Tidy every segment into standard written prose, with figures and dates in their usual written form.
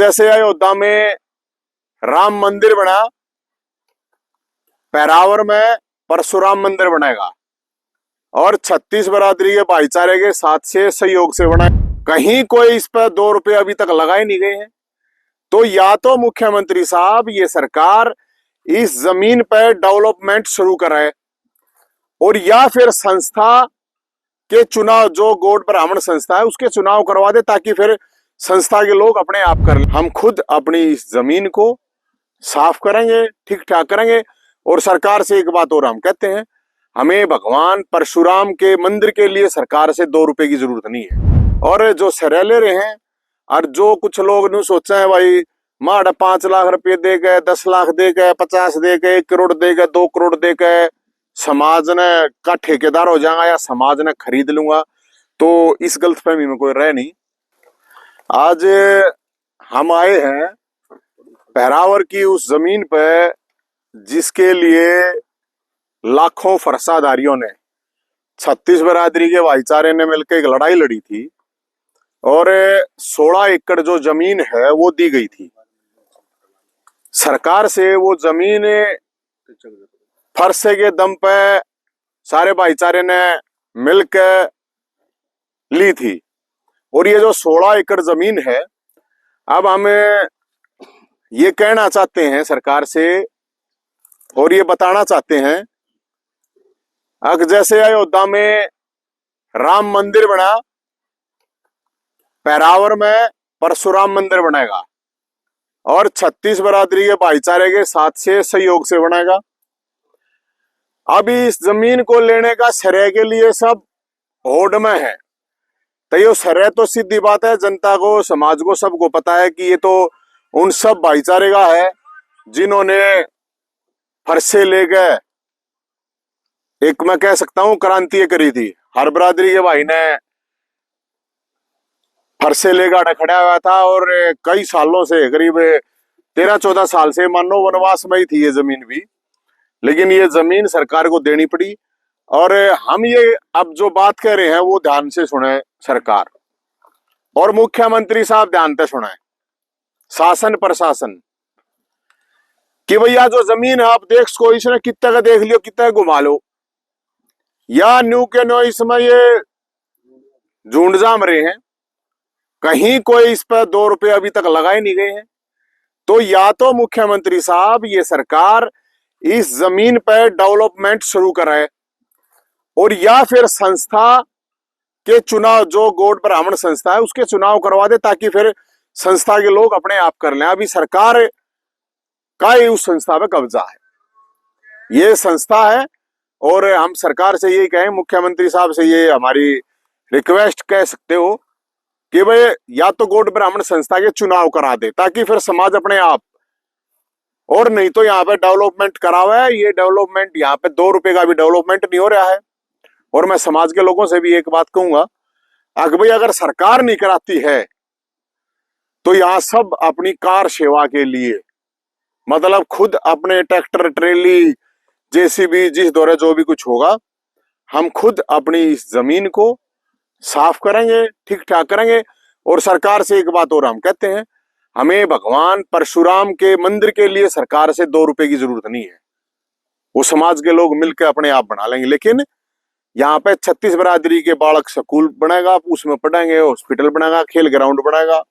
जैसे अयोध्या में राम मंदिर बना, पैरावर में परशुराम मंदिर बनेगा और 36 बरादरी के भाईचारे के साथ से सहयोग से बना। कहीं कोई इस पर 2 रुपए अभी तक लगाए नहीं गए हैं। तो या तो मुख्यमंत्री साहब, ये सरकार इस जमीन पर डेवलपमेंट शुरू कराए और या फिर संस्था के चुनाव, जो गौड़ ब्राह्मण संस्था है उसके चुनाव करवा दे, ताकि फिर संस्था के लोग अपने आप कर लें। हम खुद अपनी इस जमीन को साफ करेंगे, ठीक ठाक करेंगे। और सरकार से एक बात और हम कहते हैं, हमें भगवान परशुराम के मंदिर के लिए सरकार से 2 रुपए की जरूरत नहीं है। और जो सरेले रहे हैं और जो कुछ लोग ने सोचा है भाई माड़ 5 लाख रुपए दे गए, 10 लाख दे गए, 50 दे गए, 1 करोड़ दे गए, 2 करोड़ दे गए, समाज ने का ठेकेदार हो जाएगा या समाज ने खरीद लूंगा, तो इस गलतफहमी में कोई रह नहीं। आज हम आए हैं पहरावर की उस जमीन पर जिसके लिए लाखों फरसाधारियों ने, 36 बरादरी के भाईचारे ने मिलकर एक लड़ाई लड़ी थी और 16 एकड़ जो जमीन है वो दी गई थी सरकार से। वो जमीन फरसे के दम पे सारे भाईचारे ने मिलकर ली थी। और ये जो 16 एकड़ जमीन है, अब हम ये कहना चाहते हैं सरकार से और ये बताना चाहते हैं, अगर जैसे अयोध्या में राम मंदिर बना, पैरावर में परशुराम मंदिर बनेगा और 36 बरादरी के भाईचारे के साथ से सहयोग से बनेगा। अब इस जमीन को लेने का श्रेय के लिए सब होड़ में है। तो ये श्रेय तो सीधी बात है, जनता को, समाज को, सबको पता है कि ये तो उन सब भाईचारे का है जिन्होंने फरसे ले गए, एक मैं कह सकता हूं क्रांति करी थी। हर बरादरी के भाई ने फरसे लेकर खड़ा हुआ था और कई सालों से, करीब 13-14 साल से मानो वनवास में ही थी ये जमीन भी, लेकिन ये जमीन सरकार को देनी पड़ी। और हम ये अब जो बात कह रहे हैं वो ध्यान से सुने सरकार, और मुख्यमंत्री साहब ध्यान से सुने, शासन प्रशासन, कि भैया जो जमीन है आप देख सको, इसने कितने का देख लियो, कितने घुमा लो, या न्यू के न्यू इसमें ये झूठ जाम रहे हैं। कहीं कोई इस पर 2 रुपए अभी तक लगाए नहीं गए हैं। तो या तो मुख्यमंत्री साहब, ये सरकार इस जमीन पर डेवलपमेंट शुरू कराए और या फिर संस्था के चुनाव, जो गौड़ ब्राह्मण संस्था है उसके चुनाव करवा दे, ताकि फिर संस्था के लोग अपने आप कर लें। अभी सरकार का ही उस संस्था पे कब्जा है, ये संस्था है। और हम सरकार से यही कहें, मुख्यमंत्री साहब से ये हमारी रिक्वेस्ट कह सकते हो कि भाई या तो गौड़ ब्राह्मण संस्था के चुनाव करा दे, ताकि फिर समाज अपने आप, और नहीं तो यहाँ पे डेवलपमेंट करावा है। ये डेवलपमेंट यहाँ पे 2 रुपए का भी डेवलपमेंट नहीं हो रहा है। और मैं समाज के लोगों से भी एक बात कहूंगा, अगर भाई अगर सरकार नहीं कराती है तो यहाँ सब अपनी कार सेवा के लिए, मतलब खुद अपने ट्रैक्टर, ट्रेली, जेसीबी, जिस दौरे जो भी कुछ होगा, हम खुद अपनी इस जमीन को साफ करेंगे, ठीक ठाक करेंगे। और सरकार से एक बात और हम कहते हैं, हमें भगवान परशुराम के मंदिर के लिए सरकार से 2 रुपए की जरूरत नहीं है। वो समाज के लोग मिलकर अपने आप बना लेंगे। लेकिन यहाँ पे 36 बरादरी के बालक स्कूल बनेगा, उसमें पढ़ेंगे, हॉस्पिटल बनेगा, खेल ग्राउंड बनेगा।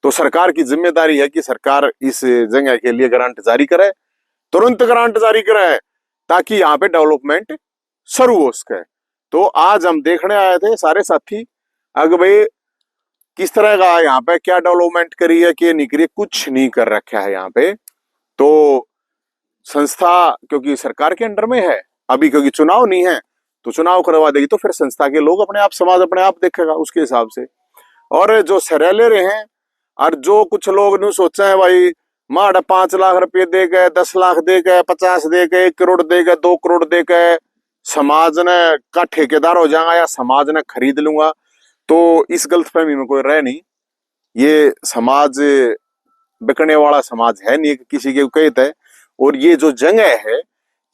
तो सरकार की जिम्मेदारी है कि सरकार इस जगह के लिए ग्रांट जारी करे, तुरंत ग्रांट जारी करे, ताकि यहाँ पे डेवलपमेंट शुरू हो सके। तो आज हम देखने आए थे सारे साथी, अगर भाई किस तरह का यहाँ पे क्या डेवलपमेंट करी है कि नहीं करी, कुछ नहीं कर रखा है यहाँ पे। तो संस्था क्योंकि सरकार के अंडर में है अभी, क्योंकि चुनाव नहीं है, तो चुनाव करवा देगी तो फिर संस्था के लोग अपने आप, समाज अपने आप देखेगा उसके हिसाब से। और जो सरेले रहे हैं और जो कुछ लोग ने सोचा है भाई माड़ 5 लाख रुपए दे गए, 10 लाख दे गए, 50 दे गए, 1 करोड़ दे गए, 2 करोड़ दे गए, समाज ने का ठेकेदार हो जाएगा या समाज ने खरीद लूंगा, तो इस गलतफहमी में कोई रह नहीं। ये समाज बिकने वाला समाज है नहीं, किसी के कहते है। और ये जो जगह है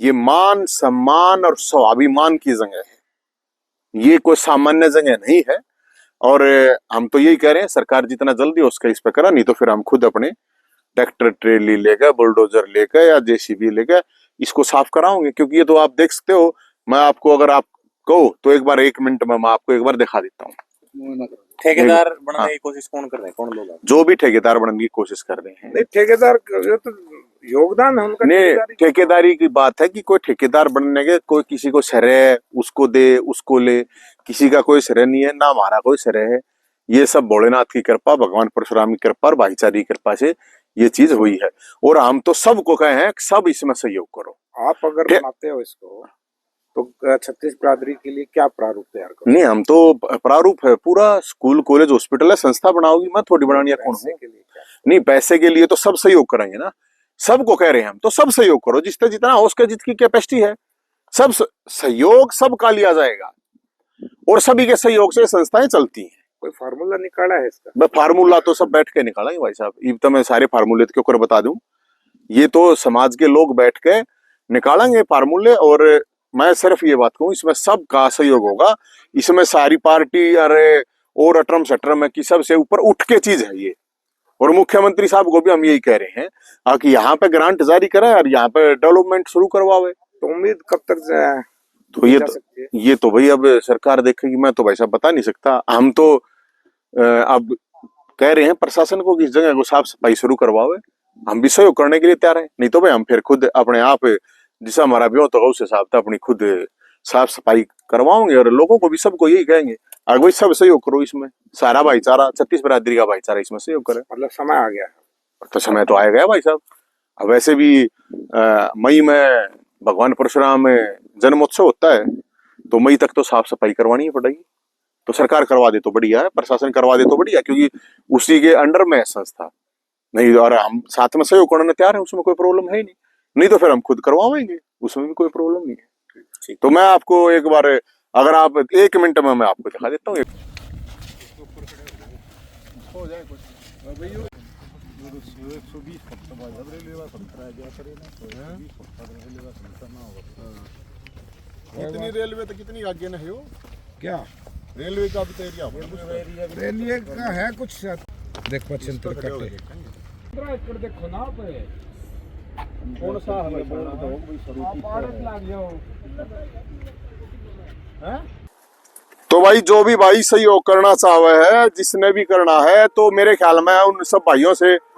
ये मान सम्मान और स्वाभिमान की जगह है, ये कोई सामान्य जगह नहीं है। और हम तो यही कह रहे हैं सरकार जितना जल्दी हो उसका इस पे करा, नहीं तो फिर हम खुद अपने ट्रैक्टर ट्रेली लेकर बुलडोजर लेकर या जेसीबी लेकर इसको साफ कराओगे। क्योंकि ये तो आप देख सकते हो, मैं आपको अगर आप कहो तो एक बार 1 मिनट में मैं आपको एक बार दिखा देता हूँ। ठेकेदार हाँ। बनने की कोशिश कौन कर रहे हैं, कौन लोग? जो भी ठेकेदार बनने की कोशिश कर रहे हैं, नहीं ठेकेदार तो योगदान है उनका। ने ठेकेदारी की बात है कि कोई ठेकेदार बनने के कोई किसी को श्रेय उसको दे उसको ले, किसी का कोई श्रेय नहीं है, ना हमारा कोई श्रेय है। ये सब भोलेनाथ की कृपा, भगवान परशुराम की कृपा और भाईचारे की कृपा से ये चीज हुई है। और हम तो सबको कहे हैं सब इसमें सहयोग करो। आप अगर बनाते हो इसको तो 36 बिरादरी के लिए क्या प्रारूप तैयार करो? नहीं, हम तो प्रारूप है पूरा, स्कूल कॉलेज हॉस्पिटल है, संस्था बनाओगी, मैं थोड़ी बनानी है कौन हूँ। नहीं, पैसे के लिए तो सब सहयोग करेंगे ना, सबको कह रहे हैं हम तो सब सहयोग करो, जिससे जितना हो उसका जितनी कैपेसिटी है सब सहयोग सबका लिया जाएगा और सभी के सहयोग से संस्थाएं चलती हैं। कोई फार्मूला निकाला है इसका? मैं फार्मूला तो सब बैठ के निकालेंगे भाई साहब, ये तो मैं सारे फार्मूले के ऊपर बता दूं, ये तो समाज के लोग बैठ के निकालेंगे फार्मूले। और मैं सिर्फ ये बात कहूँ, इसमें सबका सहयोग होगा, इसमें सारी पार्टी अरे और अटरम सटरम है कि सबसे ऊपर उठ के चीज है ये। और मुख्यमंत्री साहब को भी हम यही कह रहे हैं कि यहाँ पे ग्रांट जारी करे और यहाँ पे डेवलपमेंट शुरू करवावे। तो उम्मीद कब तक जाए? तो ये तो भाई अब सरकार देखेगी, मैं तो भाई साहब बता नहीं सकता। हम तो अब कह रहे हैं प्रशासन को कि इस जगह को साफ सफाई शुरू करवावे, हम भी सहयोग करने के लिए तैयार हैं। नहीं तो भाई हम फिर खुद अपने आप जिसा हमारा भी हो तो उस हिसाब से अपनी खुद साफ सफाई करवाओगे और लोगों को भी सबको यही कहेंगे और भाई सब सहयोग करो, इसमें सारा भाईचारा 36 बिरादरी का भाईचारा इसमें सहयोग करे। मतलब समय आ गया है। तो समय तो आएगा भाई साहब। अब वैसे भी मई में भगवान परशुराम जन्मोत्सव होता है, तो मई तक तो साफ सफाई करवानी ही पड़ेगी। तो सरकार करवा दे तो बढ़िया है, प्रशासन करवा दे तो बढ़िया, क्योंकि उसी के अंडर में है संस्था। नहीं और हम साथ में सहयोग करने तैयार है, उसमें कोई प्रॉब्लम है ही नहीं। नहीं तो फिर हम खुद करवाएंगे, उसमें भी कोई प्रॉब्लम नहीं है। तो मैं आपको एक बार, अगर आप 1 मिनट में मैं आपको दिखा देता हूँ। कितनी रेलवे तो कितनी आगे न है वो? क्या रेलवे का भी तो एरिया रेलवे का है कुछ? देख 75 कट्टे देखो ना पे कौन सा है तो भाई जो भी भाई सहयोग करना चाहे है, जिसने भी करना है, तो मेरे ख्याल में उन सब भाइयों से